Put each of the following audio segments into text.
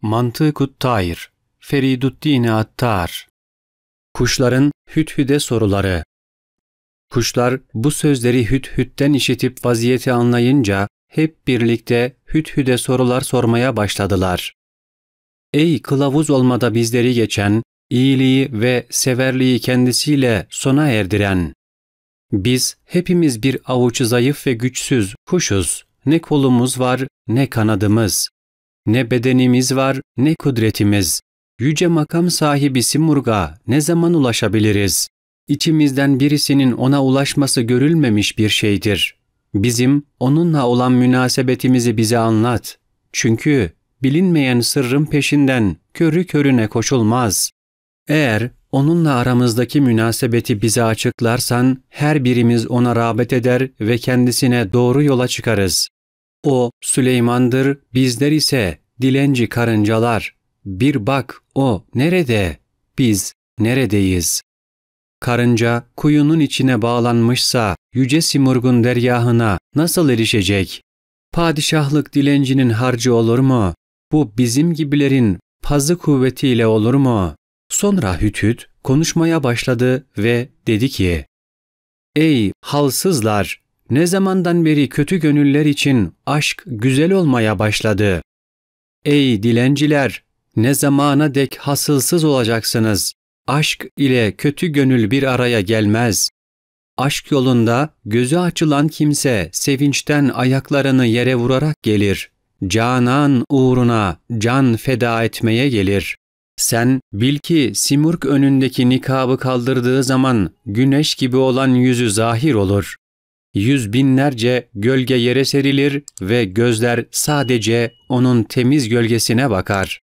Mantıkut Tayr, Feriduddin Attar. Kuşların hüdhüde soruları. Kuşlar bu sözleri hüdhüdden işitip vaziyeti anlayınca hep birlikte hüdhüde sorular sormaya başladılar. Ey kılavuz olmada bizleri geçen, iyiliği ve severliği kendisiyle sona erdiren! Biz hepimiz bir avuç zayıf ve güçsüz kuşuz. Ne kolumuz var, ne kanadımız. Ne bedenimiz var, ne kudretimiz. Yüce makam sahibi Simurg'a ne zaman ulaşabiliriz? İçimizden birisinin ona ulaşması görülmemiş bir şeydir. Bizim onunla olan münasebetimizi bize anlat. Çünkü bilinmeyen sırrın peşinden körü körüne koşulmaz. Eğer onunla aramızdaki münasebeti bize açıklarsan, her birimiz ona rağbet eder ve kendisine doğru yola çıkarız. O Süleyman'dır, bizler ise dilenci karıncalar. Bir bak, o nerede? Biz neredeyiz? Karınca kuyunun içine bağlanmışsa, Yüce Simurg'un dergahına nasıl erişecek? Padişahlık dilencinin harcı olur mu? Bu bizim gibilerin pazı kuvvetiyle olur mu? Sonra Hüdhüd konuşmaya başladı ve dedi ki, Ey halsızlar! Ne zamandan beri kötü gönüller için aşk güzel olmaya başladı? Ey dilenciler! Ne zamana dek hasılsız olacaksınız? Aşk ile kötü gönül bir araya gelmez. Aşk yolunda gözü açılan kimse sevinçten ayaklarını yere vurarak gelir. Canan uğruna can feda etmeye gelir. Sen bil ki Simurg önündeki nikabı kaldırdığı zaman güneş gibi olan yüzü zahir olur. Yüz binlerce gölge yere serilir ve gözler sadece onun temiz gölgesine bakar.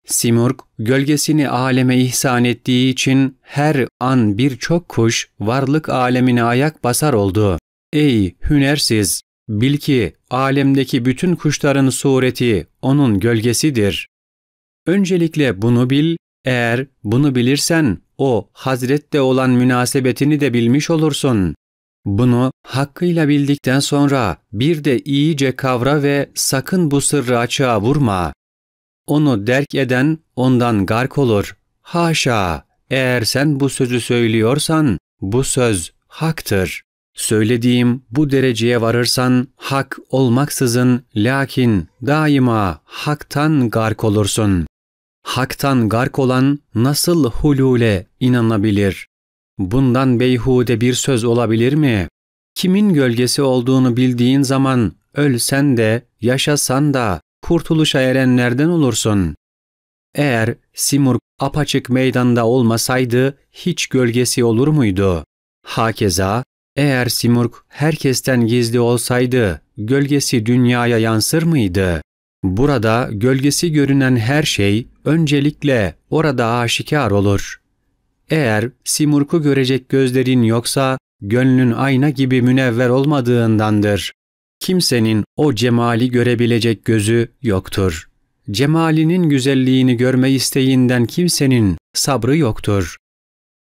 Simurg gölgesini aleme ihsan ettiği için her an birçok kuş varlık alemine ayak basar oldu. Ey hünersiz! Bil ki alemdeki bütün kuşların sureti onun gölgesidir. Öncelikle bunu bil, eğer bunu bilirsen o Hazret'te olan münasebetini de bilmiş olursun. Bunu hakkıyla bildikten sonra bir de iyice kavra ve sakın bu sırrı açığa vurma. Onu derk eden ondan gark olur. Haşa! Eğer sen bu sözü söylüyorsan bu söz haktır. Söylediğim bu dereceye varırsan hak olmaksızın lakin daima haktan gark olursun. Haktan gark olan nasıl hulule inanabilir? Bundan beyhude bir söz olabilir mi? Kimin gölgesi olduğunu bildiğin zaman ölsen de yaşasan da kurtuluşa erenlerden olursun. Eğer Simurg apaçık meydanda olmasaydı hiç gölgesi olur muydu? Hakeza eğer Simurg herkesten gizli olsaydı gölgesi dünyaya yansır mıydı? Burada gölgesi görünen her şey öncelikle orada aşikar olur. Eğer Simurg'u görecek gözlerin yoksa gönlün ayna gibi münevver olmadığındandır. Kimsenin o cemali görebilecek gözü yoktur. Cemalinin güzelliğini görme isteğinden kimsenin sabrı yoktur.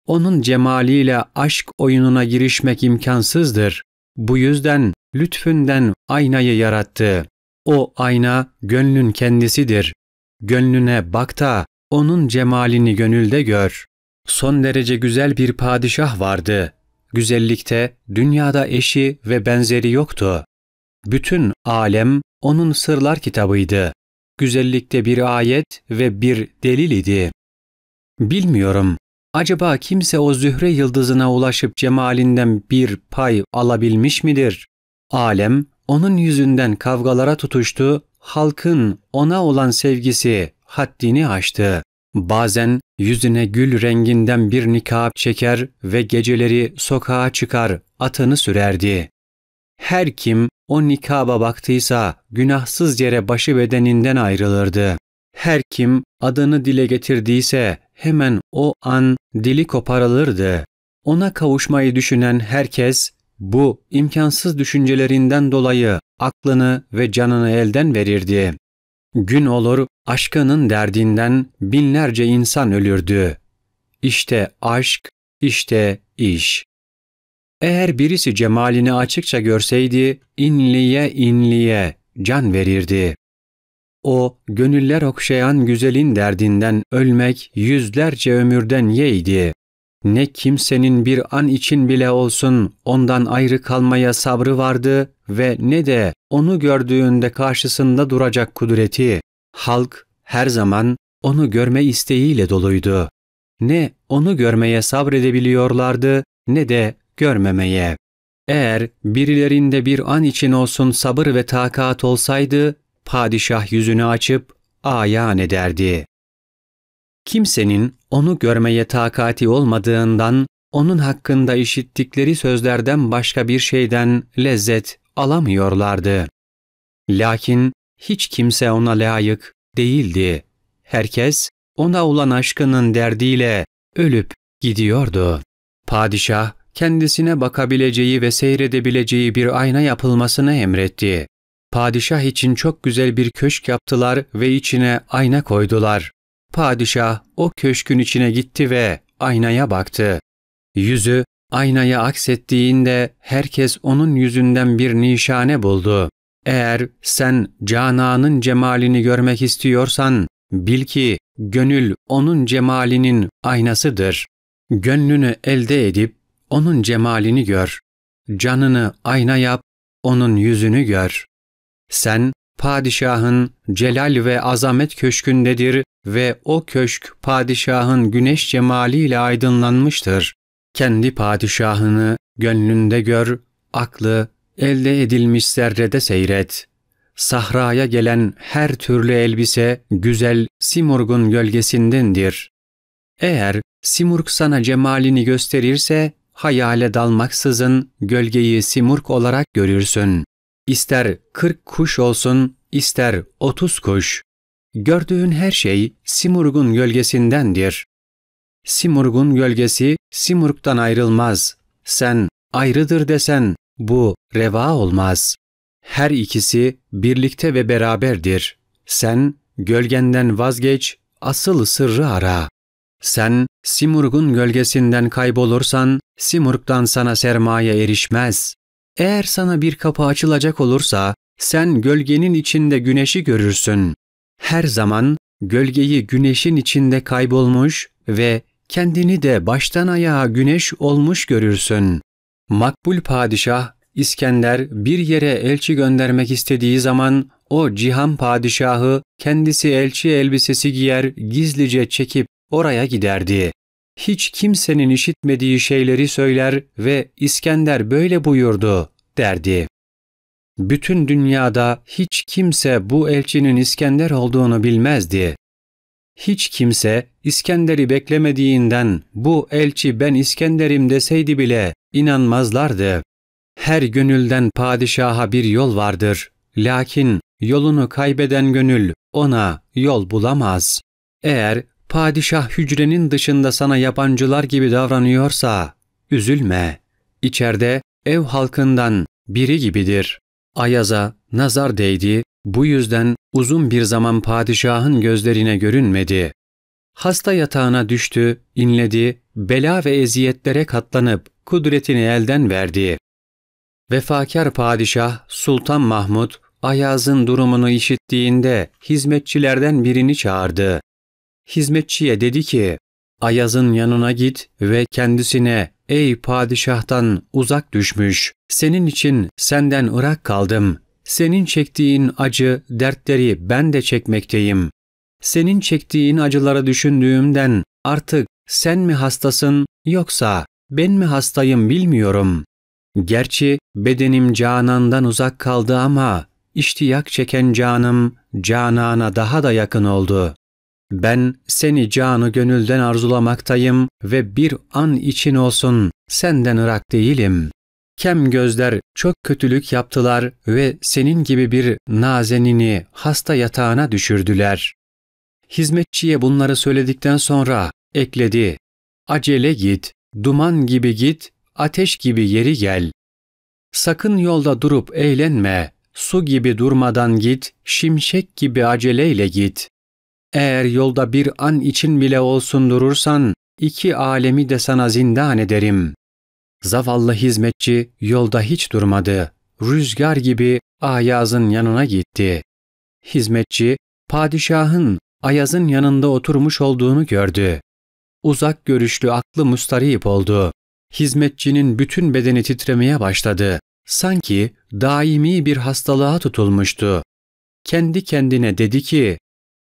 Onun cemaliyle aşk oyununa girişmek imkansızdır. Bu yüzden lütfünden aynayı yarattı. O ayna gönlün kendisidir. Gönlüne bak da onun cemalini gönülde gör. Son derece güzel bir padişah vardı. Güzellikte dünyada eşi ve benzeri yoktu. Bütün alem onun sırlar kitabıydı. Güzellikte bir ayet ve bir delil idi. Bilmiyorum, acaba kimse o zühre yıldızına ulaşıp cemalinden bir pay alabilmiş midir? Alem onun yüzünden kavgalara tutuştu, halkın ona olan sevgisi haddini aştı. Bazen yüzüne gül renginden bir nikab çeker ve geceleri sokağa çıkar, atını sürerdi. Her kim o nikaba baktıysa günahsız yere başı bedeninden ayrılırdı. Her kim adını dile getirdiyse hemen o an dili koparılırdı. Ona kavuşmayı düşünen herkes bu imkansız düşüncelerinden dolayı aklını ve canını elden verirdi. Gün olur aşkının derdinden binlerce insan ölürdü. İşte aşk, işte iş. Eğer birisi cemalini açıkça görseydi, inliye inliye can verirdi. O, gönüller okşayan güzelin derdinden ölmek yüzlerce ömürden yeğdi. Ne kimsenin bir an için bile olsun ondan ayrı kalmaya sabrı vardı ve ne de onu gördüğünde karşısında duracak kudreti. Halk her zaman onu görme isteğiyle doluydu. Ne onu görmeye sabredebiliyorlardı ne de görmemeye. Eğer birilerinde bir an için olsun sabır ve takat olsaydı, padişah yüzünü açıp ayan ederdi. Kimsenin onu görmeye takati olmadığından, onun hakkında işittikleri sözlerden başka bir şeyden lezzet alamıyorlardı. Lakin hiç kimse ona layık değildi. Herkes ona olan aşkının derdiyle ölüp gidiyordu. Padişah kendisine bakabileceği ve seyredebileceği bir ayna yapılmasını emretti. Padişah için çok güzel bir köşk yaptılar ve içine ayna koydular. Padişah o köşkün içine gitti ve aynaya baktı. Yüzü aynaya aksettiğinde herkes onun yüzünden bir nişane buldu. Eğer sen Canan'ın cemalini görmek istiyorsan, bil ki gönül onun cemalinin aynasıdır. Gönlünü elde edip onun cemalini gör. Canını ayna yap, onun yüzünü gör. Sen padişahın celal ve azamet köşkündedir ve o köşk padişahın güneş cemaliyle aydınlanmıştır. Kendi padişahını gönlünde gör, aklı elde edilmiş zerrede seyret. Sahraya gelen her türlü elbise güzel Simurg'un gölgesindendir. Eğer Simurg sana cemalini gösterirse, hayale dalmaksızın gölgeyi Simurg olarak görürsün. İster 40 kuş olsun, ister 30 kuş. Gördüğün her şey Simurg'un gölgesindendir. Simurg'un gölgesi Simurg'dan ayrılmaz. Sen ayrıdır desen bu reva olmaz. Her ikisi birlikte ve beraberdir. Sen gölgenden vazgeç, asıl sırrı ara. Sen Simurg'un gölgesinden kaybolursan, Simurg'dan sana sermaye erişmez. Eğer sana bir kapı açılacak olursa, sen gölgenin içinde güneşi görürsün. Her zaman gölgeyi güneşin içinde kaybolmuş ve kendini de baştan ayağa güneş olmuş görürsün. Makbul padişah, İskender bir yere elçi göndermek istediği zaman, o cihan padişahı kendisi elçi elbisesi giyer, gizlice çekip oraya giderdi. Hiç kimsenin işitmediği şeyleri söyler ve İskender böyle buyurdu derdi. Bütün dünyada hiç kimse bu elçinin İskender olduğunu bilmezdi. Hiç kimse İskender'i beklemediğinden bu elçi ben İskender'im deseydi bile inanmazlardı. Her gönülden padişaha bir yol vardır. Lakin yolunu kaybeden gönül ona yol bulamaz. Eğer padişah hücrenin dışında sana yabancılar gibi davranıyorsa, üzülme. İçeride ev halkından biri gibidir. Ayaz'a nazar değdi, bu yüzden uzun bir zaman padişahın gözlerine görünmedi. Hasta yatağına düştü, inledi, bela ve eziyetlere katlanıp kudretini elden verdi. Vefakar padişah Sultan Mahmud, Ayaz'ın durumunu işittiğinde hizmetçilerden birini çağırdı. Hizmetçiye dedi ki, Ayaz'ın yanına git ve kendisine, ey padişahtan uzak düşmüş, senin için senden ırak kaldım. Senin çektiğin acı, dertleri ben de çekmekteyim. Senin çektiğin acıları düşündüğümden artık sen mi hastasın yoksa ben mi hastayım bilmiyorum. Gerçi bedenim Canan'dan uzak kaldı ama iştiyak çeken canım Canan'a daha da yakın oldu. Ben seni canı gönülden arzulamaktayım ve bir an için olsun senden ırak değilim. Kem gözler çok kötülük yaptılar ve senin gibi bir nazenini hasta yatağına düşürdüler. Hizmetçiye bunları söyledikten sonra ekledi. Acele git, duman gibi git, ateş gibi yeri gel. Sakın yolda durup eğlenme, su gibi durmadan git, şimşek gibi aceleyle git. Eğer yolda bir an için bile olsun durursan, iki alemi de sana zindan ederim. Zavallı hizmetçi yolda hiç durmadı. Rüzgar gibi Ayaz'ın yanına gitti. Hizmetçi, padişahın Ayaz'ın yanında oturmuş olduğunu gördü. Uzak görüşlü aklı mustarip oldu. Hizmetçinin bütün bedeni titremeye başladı. Sanki daimi bir hastalığa tutulmuştu. Kendi kendine dedi ki,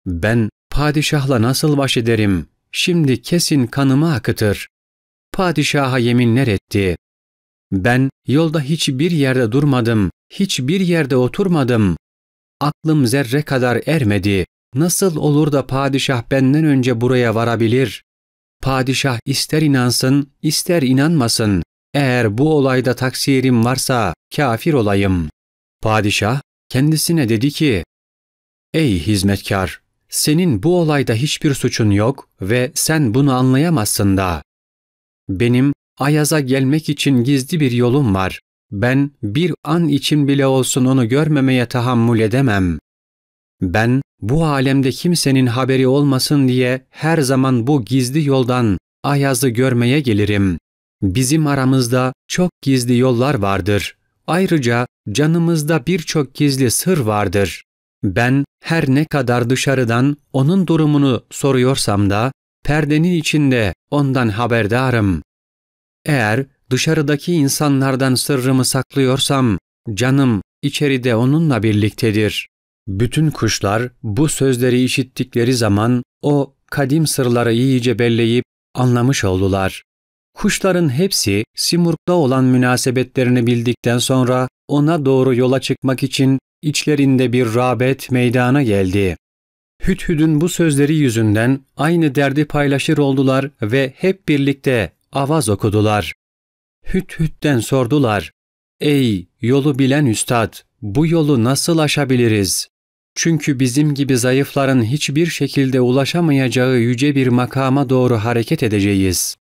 ben padişahla nasıl baş ederim? Şimdi kesin kanımı akıtır. Padişaha yeminler etti. Ben yolda hiçbir yerde durmadım, hiçbir yerde oturmadım. Aklım zerre kadar ermedi. Nasıl olur da padişah benden önce buraya varabilir? Padişah ister inansın, ister inanmasın. Eğer bu olayda taksirim varsa kafir olayım. Padişah kendisine dedi ki, ey hizmetkar, senin bu olayda hiçbir suçun yok ve sen bunu anlayamazsın da. Benim Ayaz'a gelmek için gizli bir yolum var. Ben bir an için bile olsun onu görmemeye tahammül edemem. Ben bu alemde kimsenin haberi olmasın diye her zaman bu gizli yoldan Ayaz'ı görmeye gelirim. Bizim aramızda çok gizli yollar vardır. Ayrıca canımızda birçok gizli sır vardır. Ben her ne kadar dışarıdan onun durumunu soruyorsam da perdenin içinde ondan haberdarım. Eğer dışarıdaki insanlardan sırrımı saklıyorsam canım içeride onunla birliktedir. Bütün kuşlar bu sözleri işittikleri zaman o kadim sırları iyice belleyip anlamış oldular. Kuşların hepsi Simurg'la olan münasebetlerini bildikten sonra ona doğru yola çıkmak için içlerinde bir rağbet meydana geldi. Hüdhüd'ün bu sözleri yüzünden aynı derdi paylaşır oldular ve hep birlikte avaz okudular. Hüdhüd'den sordular, ''Ey yolu bilen üstad, bu yolu nasıl aşabiliriz? Çünkü bizim gibi zayıfların hiçbir şekilde ulaşamayacağı yüce bir makama doğru hareket edeceğiz.